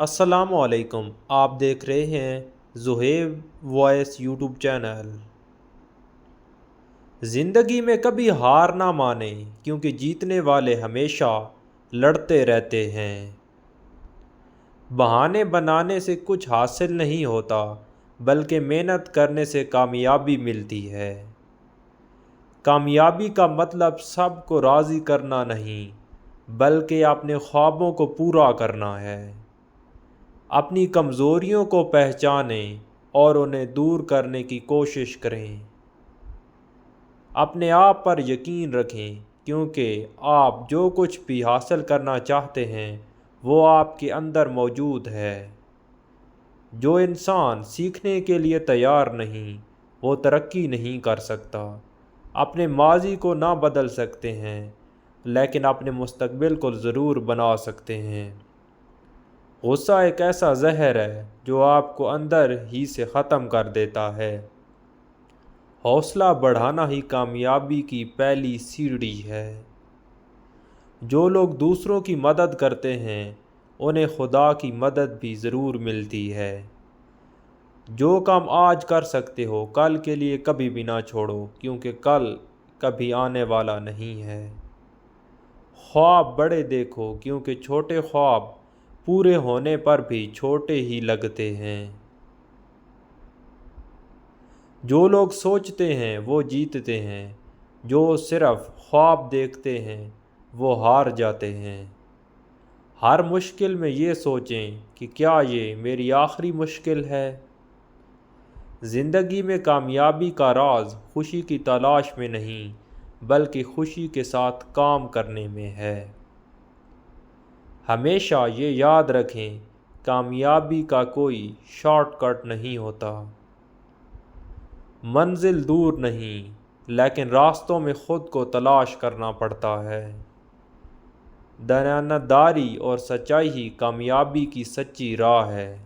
السلام علیکم، آپ دیکھ رہے ہیں زہیب وائس یوٹیوب چینل۔ زندگی میں کبھی ہار نہ مانیں، کیونکہ جیتنے والے ہمیشہ لڑتے رہتے ہیں۔ بہانے بنانے سے کچھ حاصل نہیں ہوتا، بلکہ محنت کرنے سے کامیابی ملتی ہے۔ کامیابی کا مطلب سب کو راضی کرنا نہیں، بلکہ اپنے خوابوں کو پورا کرنا ہے۔ اپنی کمزوریوں کو پہچانیں اور انہیں دور کرنے کی کوشش کریں۔ اپنے آپ پر یقین رکھیں، کیونکہ آپ جو کچھ بھی حاصل کرنا چاہتے ہیں وہ آپ کے اندر موجود ہے۔ جو انسان سیکھنے کے لیے تیار نہیں، وہ ترقی نہیں کر سکتا۔ اپنے ماضی کو نہ بدل سکتے ہیں، لیکن اپنے مستقبل کو ضرور بنا سکتے ہیں۔ غصہ ایک ایسا زہر ہے جو آپ کو اندر ہی سے ختم کر دیتا ہے۔ حوصلہ بڑھانا ہی کامیابی کی پہلی سیڑھی ہے۔ جو لوگ دوسروں کی مدد کرتے ہیں انہیں خدا کی مدد بھی ضرور ملتی ہے۔ جو کام آج کر سکتے ہو کل کے لیے کبھی بھی نہ چھوڑو، کیونکہ کل کبھی آنے والا نہیں ہے۔ خواب بڑے دیکھو، کیونکہ چھوٹے خواب پورے ہونے پر بھی چھوٹے ہی لگتے ہیں۔ جو لوگ سوچتے ہیں وہ جیتتے ہیں، جو صرف خواب دیکھتے ہیں وہ ہار جاتے ہیں۔ ہر مشکل میں یہ سوچیں کہ کیا یہ میری آخری مشکل ہے؟ زندگی میں کامیابی کا راز خوشی کی تلاش میں نہیں، بلکہ خوشی کے ساتھ کام کرنے میں ہے۔ ہمیشہ یہ یاد رکھیں، کامیابی کا کوئی شارٹ کٹ نہیں ہوتا۔ منزل دور نہیں، لیکن راستوں میں خود کو تلاش کرنا پڑتا ہے۔ دیانتداری اور سچائی ہی کامیابی کی سچی راہ ہے۔